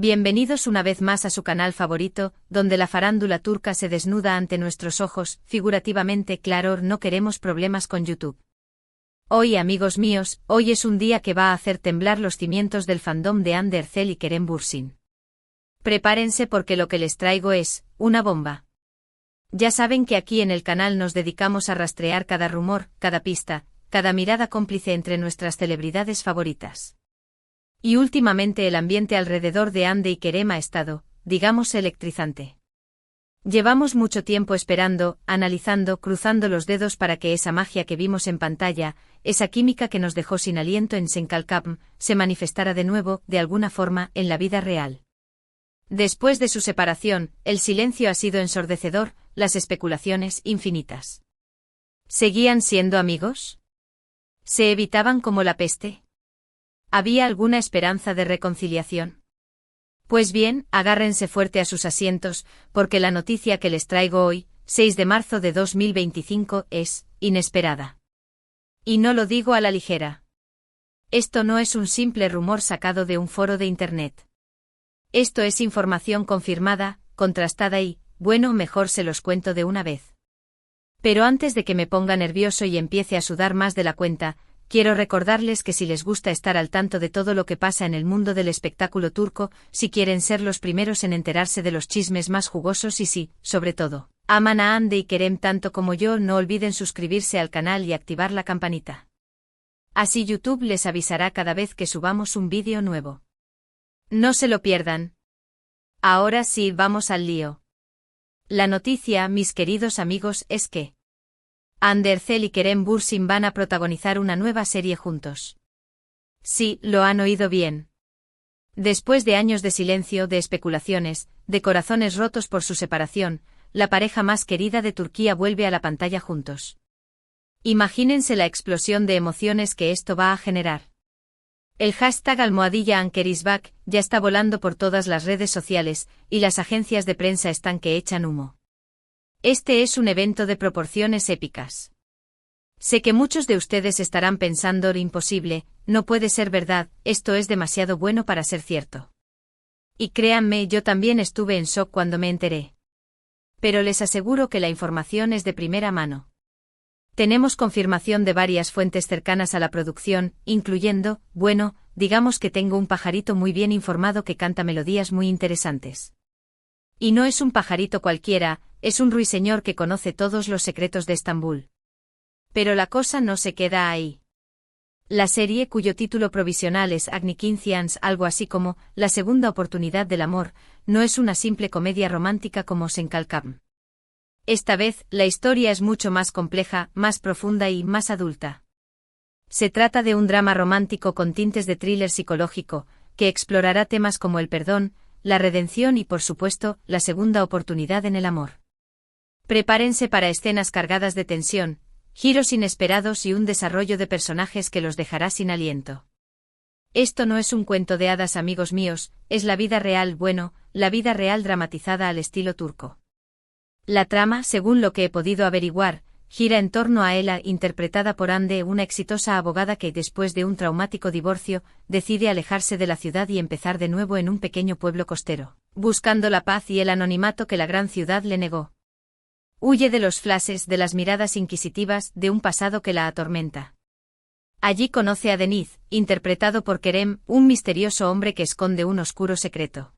Bienvenidos una vez más a su canal favorito, donde la farándula turca se desnuda ante nuestros ojos, figurativamente. Claro, no queremos problemas con YouTube. Hoy, amigos míos, hoy es un día que va a hacer temblar los cimientos del fandom de Hande Erçel y Kerem Bürsin. Prepárense porque lo que les traigo es una bomba. Ya saben que aquí en el canal nos dedicamos a rastrear cada rumor, cada pista, cada mirada cómplice entre nuestras celebridades favoritas. Y últimamente el ambiente alrededor de Hande y Kerem ha estado, digamos, electrizante. Llevamos mucho tiempo esperando, analizando, cruzando los dedos para que esa magia que vimos en pantalla, esa química que nos dejó sin aliento en Senkalkam, se manifestara de nuevo, de alguna forma, en la vida real. Después de su separación, el silencio ha sido ensordecedor, las especulaciones infinitas. ¿Seguían siendo amigos? ¿Se evitaban como la peste? ¿Había alguna esperanza de reconciliación? Pues bien, agárrense fuerte a sus asientos, porque la noticia que les traigo hoy, 6 de marzo de 2025, es inesperada. Y no lo digo a la ligera. Esto no es un simple rumor sacado de un foro de Internet. Esto es información confirmada, contrastada y, bueno, mejor se los cuento de una vez. Pero antes de que me ponga nervioso y empiece a sudar más de la cuenta, quiero recordarles que si les gusta estar al tanto de todo lo que pasa en el mundo del espectáculo turco, si quieren ser los primeros en enterarse de los chismes más jugosos y si, sobre todo, aman a Hande y Kerem tanto como yo, no olviden suscribirse al canal y activar la campanita. Así YouTube les avisará cada vez que subamos un vídeo nuevo. No se lo pierdan. Ahora sí, vamos al lío. La noticia, mis queridos amigos, es que Hande Erçel y Kerem Bürsin van a protagonizar una nueva serie juntos. Sí, lo han oído bien. Después de años de silencio, de especulaciones, de corazones rotos por su separación, la pareja más querida de Turquía vuelve a la pantalla juntos. Imagínense la explosión de emociones que esto va a generar. El hashtag #AnkerisBack ya está volando por todas las redes sociales, y las agencias de prensa están que echan humo. Este es un evento de proporciones épicas. Sé que muchos de ustedes estarán pensando, imposible, no puede ser verdad, esto es demasiado bueno para ser cierto. Y créanme, yo también estuve en shock cuando me enteré. Pero les aseguro que la información es de primera mano. Tenemos confirmación de varias fuentes cercanas a la producción, incluyendo, bueno, digamos que tengo un pajarito muy bien informado que canta melodías muy interesantes. Y no es un pajarito cualquiera, es un ruiseñor que conoce todos los secretos de Estambul. Pero la cosa no se queda ahí. La serie, cuyo título provisional es Agni Kincians, algo así como La segunda oportunidad del amor, no es una simple comedia romántica como Senkalkam. Esta vez, la historia es mucho más compleja, más profunda y más adulta. Se trata de un drama romántico con tintes de thriller psicológico, que explorará temas como el perdón, la redención y, por supuesto, la segunda oportunidad en el amor. Prepárense para escenas cargadas de tensión, giros inesperados y un desarrollo de personajes que los dejará sin aliento. Esto no es un cuento de hadas, amigos míos, es la vida real, bueno, la vida real dramatizada al estilo turco. La trama, según lo que he podido averiguar, gira en torno a Ela, interpretada por Hande, una exitosa abogada que, después de un traumático divorcio, decide alejarse de la ciudad y empezar de nuevo en un pequeño pueblo costero, buscando la paz y el anonimato que la gran ciudad le negó. Huye de los flashes, de las miradas inquisitivas, de un pasado que la atormenta. Allí conoce a Deniz, interpretado por Kerem, un misterioso hombre que esconde un oscuro secreto.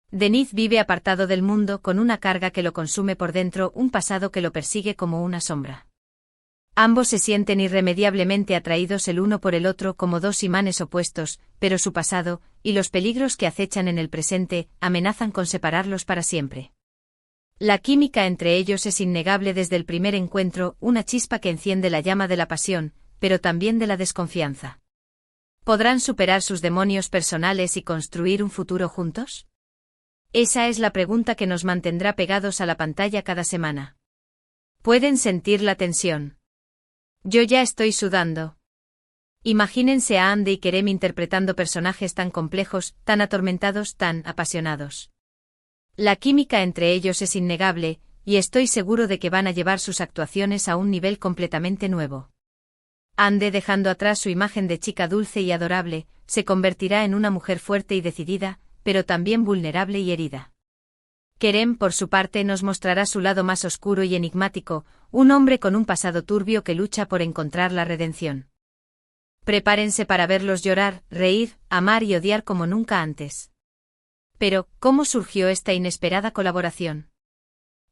Deniz vive apartado del mundo con una carga que lo consume por dentro, un pasado que lo persigue como una sombra. Ambos se sienten irremediablemente atraídos el uno por el otro como dos imanes opuestos, pero su pasado, y los peligros que acechan en el presente, amenazan con separarlos para siempre. La química entre ellos es innegable desde el primer encuentro, una chispa que enciende la llama de la pasión, pero también de la desconfianza. ¿Podrán superar sus demonios personales y construir un futuro juntos? Esa es la pregunta que nos mantendrá pegados a la pantalla cada semana. ¿Pueden sentir la tensión? Yo ya estoy sudando. Imagínense a Hande y Kerem interpretando personajes tan complejos, tan atormentados, tan apasionados. La química entre ellos es innegable, y estoy seguro de que van a llevar sus actuaciones a un nivel completamente nuevo. Hande, dejando atrás su imagen de chica dulce y adorable, se convertirá en una mujer fuerte y decidida, pero también vulnerable y herida. Kerem, por su parte, nos mostrará su lado más oscuro y enigmático, un hombre con un pasado turbio que lucha por encontrar la redención. Prepárense para verlos llorar, reír, amar y odiar como nunca antes. Pero, ¿cómo surgió esta inesperada colaboración?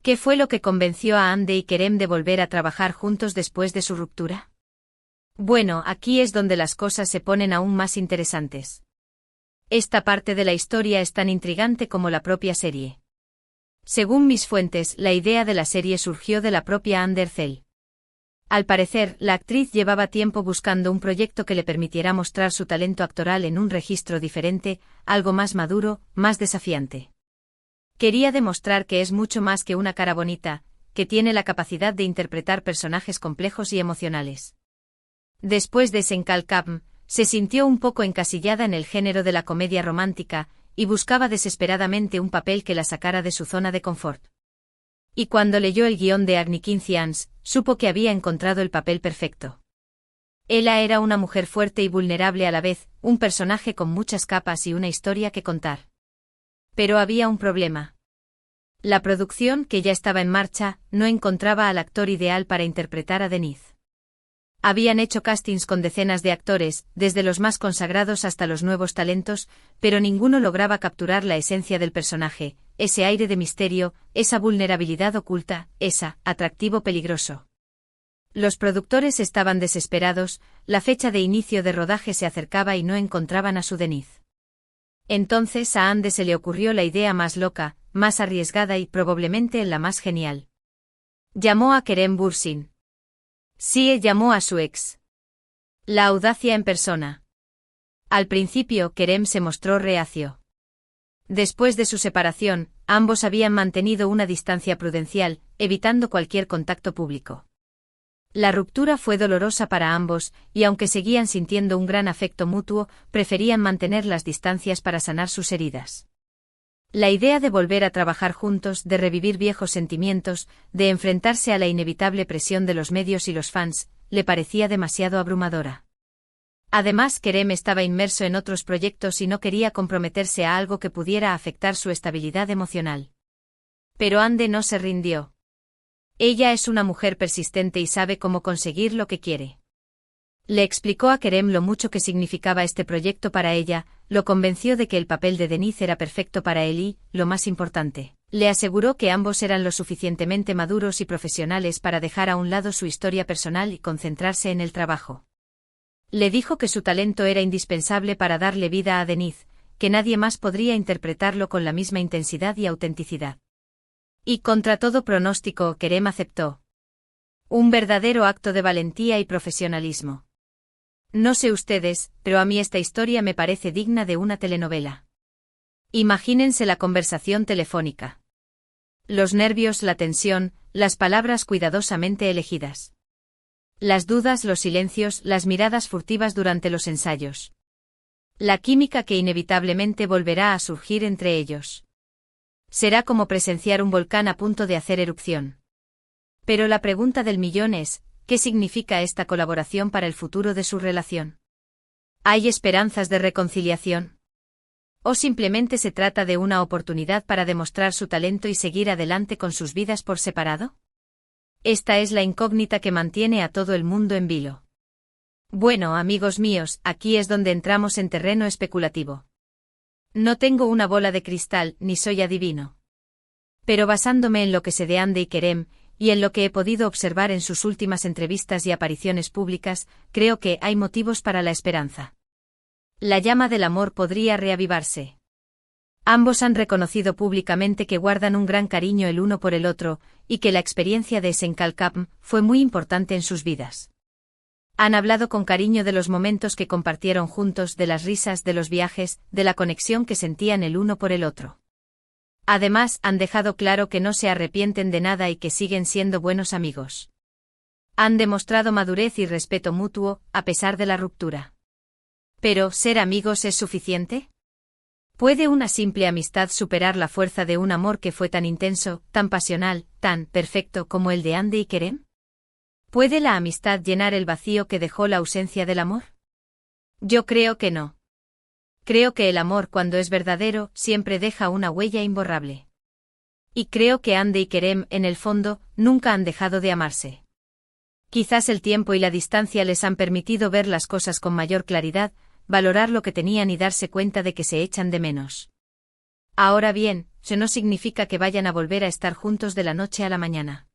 ¿Qué fue lo que convenció a Hande y Kerem de volver a trabajar juntos después de su ruptura? Bueno, aquí es donde las cosas se ponen aún más interesantes. Esta parte de la historia es tan intrigante como la propia serie. Según mis fuentes, la idea de la serie surgió de la propia Ander Zell. Al parecer, la actriz llevaba tiempo buscando un proyecto que le permitiera mostrar su talento actoral en un registro diferente, algo más maduro, más desafiante. Quería demostrar que es mucho más que una cara bonita, que tiene la capacidad de interpretar personajes complejos y emocionales. Después de Senkalkam, se sintió un poco encasillada en el género de la comedia romántica, y buscaba desesperadamente un papel que la sacara de su zona de confort. Y cuando leyó el guión de Agni Kincians, supo que había encontrado el papel perfecto. Ella era una mujer fuerte y vulnerable a la vez, un personaje con muchas capas y una historia que contar. Pero había un problema. La producción, que ya estaba en marcha, no encontraba al actor ideal para interpretar a Denise. Habían hecho castings con decenas de actores, desde los más consagrados hasta los nuevos talentos, pero ninguno lograba capturar la esencia del personaje, ese aire de misterio, esa vulnerabilidad oculta, esa atractivo peligroso. Los productores estaban desesperados, la fecha de inicio de rodaje se acercaba y no encontraban a su Denise. Entonces a Ande se le ocurrió la idea más loca, más arriesgada y probablemente la más genial. Llamó a Kerem Bürsin. Sí, llamó a su ex. La audacia en persona. Al principio, Kerem se mostró reacio. Después de su separación, ambos habían mantenido una distancia prudencial, evitando cualquier contacto público. La ruptura fue dolorosa para ambos, y aunque seguían sintiendo un gran afecto mutuo, preferían mantener las distancias para sanar sus heridas. La idea de volver a trabajar juntos, de revivir viejos sentimientos, de enfrentarse a la inevitable presión de los medios y los fans, le parecía demasiado abrumadora. Además, Kerem estaba inmerso en otros proyectos y no quería comprometerse a algo que pudiera afectar su estabilidad emocional. Pero Ande no se rindió. Ella es una mujer persistente y sabe cómo conseguir lo que quiere. Le explicó a Kerem lo mucho que significaba este proyecto para ella, lo convenció de que el papel de Denise era perfecto para él y, lo más importante, le aseguró que ambos eran lo suficientemente maduros y profesionales para dejar a un lado su historia personal y concentrarse en el trabajo. Le dijo que su talento era indispensable para darle vida a Denise, que nadie más podría interpretarlo con la misma intensidad y autenticidad. Y contra todo pronóstico, Kerem aceptó. Un verdadero acto de valentía y profesionalismo. No sé ustedes, pero a mí esta historia me parece digna de una telenovela. Imagínense la conversación telefónica. Los nervios, la tensión, las palabras cuidadosamente elegidas. Las dudas, los silencios, las miradas furtivas durante los ensayos. La química que inevitablemente volverá a surgir entre ellos. Será como presenciar un volcán a punto de hacer erupción. Pero la pregunta del millón es, ¿qué significa esta colaboración para el futuro de su relación? ¿Hay esperanzas de reconciliación? ¿O simplemente se trata de una oportunidad para demostrar su talento y seguir adelante con sus vidas por separado? Esta es la incógnita que mantiene a todo el mundo en vilo. Bueno, amigos míos, aquí es donde entramos en terreno especulativo. No tengo una bola de cristal, ni soy adivino. Pero basándome en lo que sé de Ande y Kerem, y en lo que he podido observar en sus últimas entrevistas y apariciones públicas, creo que hay motivos para la esperanza. La llama del amor podría reavivarse. Ambos han reconocido públicamente que guardan un gran cariño el uno por el otro, y que la experiencia de Senkalkam fue muy importante en sus vidas. Han hablado con cariño de los momentos que compartieron juntos, de las risas, de los viajes, de la conexión que sentían el uno por el otro. Además, han dejado claro que no se arrepienten de nada y que siguen siendo buenos amigos. Han demostrado madurez y respeto mutuo, a pesar de la ruptura. Pero, ¿ser amigos es suficiente? ¿Puede una simple amistad superar la fuerza de un amor que fue tan intenso, tan pasional, tan perfecto como el de Ande y Kerem? ¿Puede la amistad llenar el vacío que dejó la ausencia del amor? Yo creo que no. Creo que el amor, cuando es verdadero, siempre deja una huella imborrable. Y creo que Ande y Kerem, en el fondo, nunca han dejado de amarse. Quizás el tiempo y la distancia les han permitido ver las cosas con mayor claridad, valorar lo que tenían y darse cuenta de que se echan de menos. Ahora bien, eso no significa que vayan a volver a estar juntos de la noche a la mañana.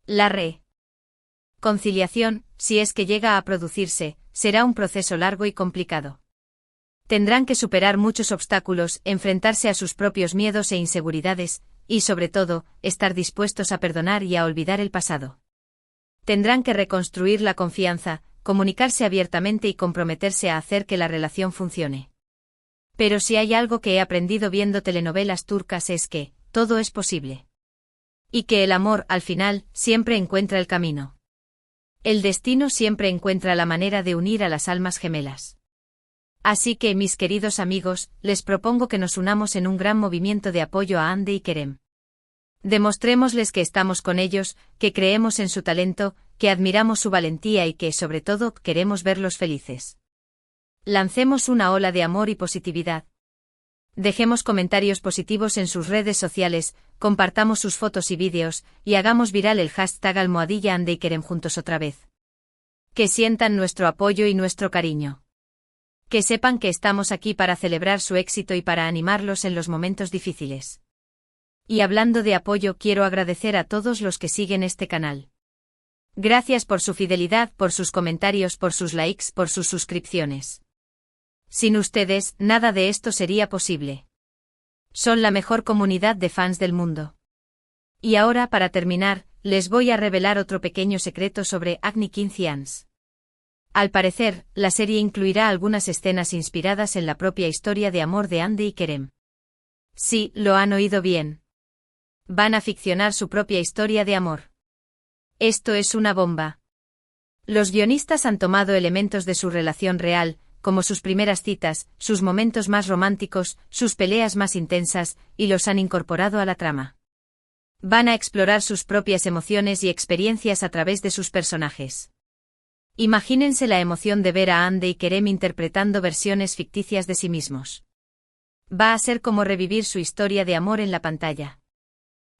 La reconciliación, si es que llega a producirse, será un proceso largo y complicado. Tendrán que superar muchos obstáculos, enfrentarse a sus propios miedos e inseguridades, y sobre todo, estar dispuestos a perdonar y a olvidar el pasado. Tendrán que reconstruir la confianza, comunicarse abiertamente y comprometerse a hacer que la relación funcione. Pero si hay algo que he aprendido viendo telenovelas turcas es que, todo es posible. Y que el amor, al final, siempre encuentra el camino. El destino siempre encuentra la manera de unir a las almas gemelas. Así que, mis queridos amigos, les propongo que nos unamos en un gran movimiento de apoyo a Ande y Kerem. Demostrémosles que estamos con ellos, que creemos en su talento, que admiramos su valentía y que, sobre todo, queremos verlos felices. Lancemos una ola de amor y positividad. Dejemos comentarios positivos en sus redes sociales, compartamos sus fotos y vídeos, y hagamos viral el hashtag #Ande y Kerem juntos otra vez. Que sientan nuestro apoyo y nuestro cariño. Que sepan que estamos aquí para celebrar su éxito y para animarlos en los momentos difíciles. Y hablando de apoyo, quiero agradecer a todos los que siguen este canal. Gracias por su fidelidad, por sus comentarios, por sus likes, por sus suscripciones. Sin ustedes, nada de esto sería posible. Son la mejor comunidad de fans del mundo. Y ahora, para terminar, les voy a revelar otro pequeño secreto sobre Agni Kincians. Al parecer, la serie incluirá algunas escenas inspiradas en la propia historia de amor de Ande y Kerem. Sí, lo han oído bien. Van a ficcionar su propia historia de amor. Esto es una bomba. Los guionistas han tomado elementos de su relación real, como sus primeras citas, sus momentos más románticos, sus peleas más intensas, y los han incorporado a la trama. Van a explorar sus propias emociones y experiencias a través de sus personajes. Imagínense la emoción de ver a Ande y Kerem interpretando versiones ficticias de sí mismos. Va a ser como revivir su historia de amor en la pantalla.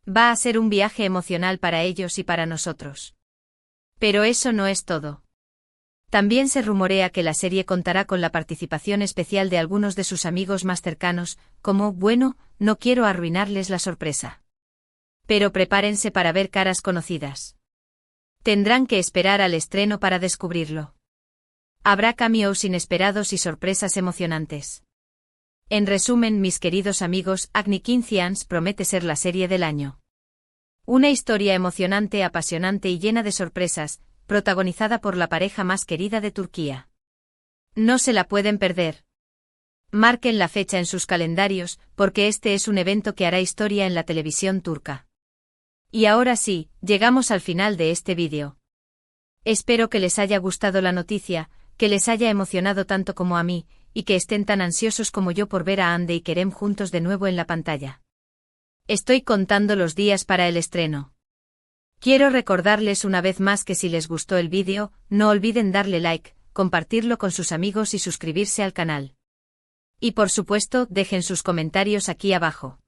Va a ser un viaje emocional para ellos y para nosotros. Pero eso no es todo. También se rumorea que la serie contará con la participación especial de algunos de sus amigos más cercanos, bueno, no quiero arruinarles la sorpresa. Pero prepárense para ver caras conocidas. Tendrán que esperar al estreno para descubrirlo. Habrá cameos inesperados y sorpresas emocionantes. En resumen, mis queridos amigos, Agni Kincians promete ser la serie del año. Una historia emocionante, apasionante y llena de sorpresas, protagonizada por la pareja más querida de Turquía. No se la pueden perder. Marquen la fecha en sus calendarios, porque este es un evento que hará historia en la televisión turca. Y ahora sí, llegamos al final de este vídeo. Espero que les haya gustado la noticia, que les haya emocionado tanto como a mí, y que estén tan ansiosos como yo por ver a Ande y Kerem juntos de nuevo en la pantalla. Estoy contando los días para el estreno. Quiero recordarles una vez más que si les gustó el vídeo, no olviden darle like, compartirlo con sus amigos y suscribirse al canal. Y por supuesto, dejen sus comentarios aquí abajo.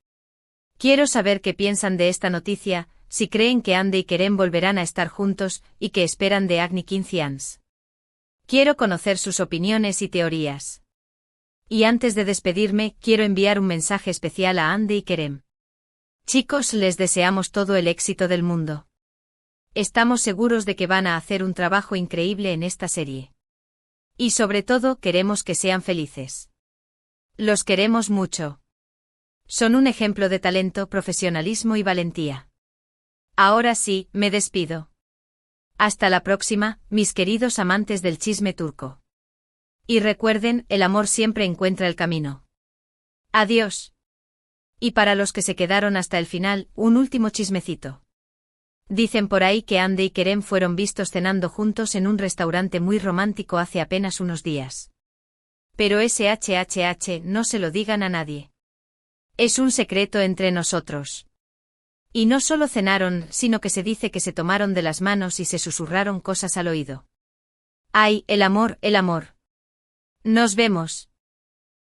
Quiero saber qué piensan de esta noticia, si creen que Ande y Kerem volverán a estar juntos, y qué esperan de Agni Kincians. Quiero conocer sus opiniones y teorías. Y antes de despedirme, quiero enviar un mensaje especial a Ande y Kerem. Chicos, les deseamos todo el éxito del mundo. Estamos seguros de que van a hacer un trabajo increíble en esta serie. Y sobre todo, queremos que sean felices. Los queremos mucho. Son un ejemplo de talento, profesionalismo y valentía. Ahora sí, me despido. Hasta la próxima, mis queridos amantes del chisme turco. Y recuerden, el amor siempre encuentra el camino. Adiós. Y para los que se quedaron hasta el final, un último chismecito. Dicen por ahí que Ande y Kerem fueron vistos cenando juntos en un restaurante muy romántico hace apenas unos días. Pero ese no se lo digan a nadie. Es un secreto entre nosotros. Y no solo cenaron, sino que se dice que se tomaron de las manos y se susurraron cosas al oído. ¡Ay, el amor, el amor! Nos vemos.